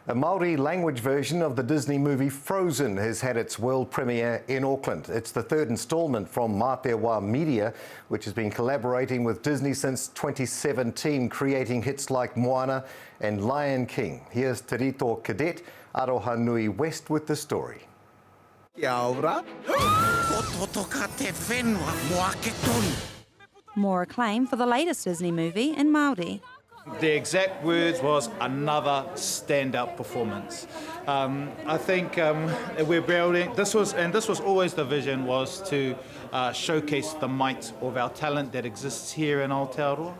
A Māori language version of the Disney movie Frozen has had its world premiere in Auckland. It's the third instalment from Aotearoa Media, which has been collaborating with Disney since 2017, creating hits like Moana and Lion King. Here's Te Rito Cadet, Aroha Nui West with the story. Kia ora. More acclaim for the latest Disney movie in Māori. The exact words was another standout performance. I think we're building. This was always the vision, was to showcase the might of our talent that exists here in Aotearoa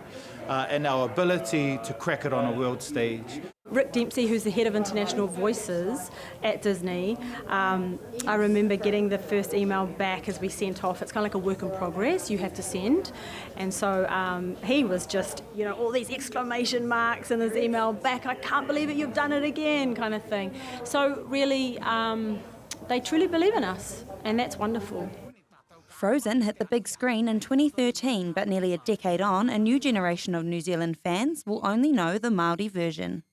and our ability to crack it on a world stage. Rick Dempsey, who's the head of international voices at Disney, I remember getting the first email back as we sent off. It's kind of like a work in progress you have to send. And so he was just, all these exclamation marks in his email back, I can't believe it, you've done it again, kind of thing. So really, they truly believe in us, and that's wonderful. Frozen hit the big screen in 2013, but nearly a decade on, a new generation of New Zealand fans will only know the Māori version.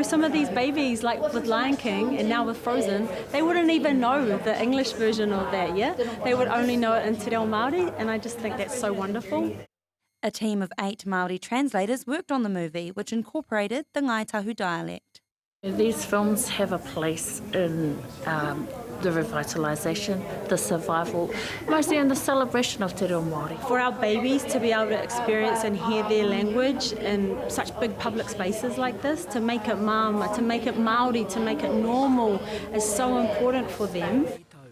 Some of these babies, like with Lion King and now with Frozen, they wouldn't even know the English version of that, yeah? They would only know it in Te Reo Māori, and I just think that's so wonderful. A team of 8 Māori translators worked on the movie, which incorporated the Ngaitahu dialect. These films have a place in the revitalisation, the survival, mostly in the celebration of Te Reo Māori. For our babies to be able to experience and hear their language in such big public spaces like this, to make it mama, to make it Māori, to make it normal, is so important for them.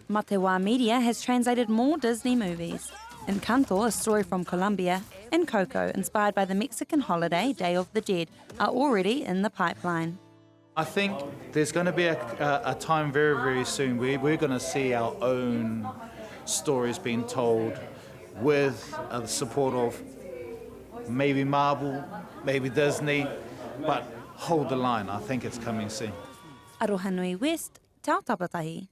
Aotearoa Media has translated more Disney movies. Encanto, a story from Colombia, and Coco, inspired by the Mexican holiday Day of the Dead, are already in the pipeline. I think there's going to be a time very, very soon where we're going to see our own stories being told with the support of maybe Marvel, maybe Disney, but hold the line. I think it's coming soon. Aroha Nui West, Ao Tapatahi.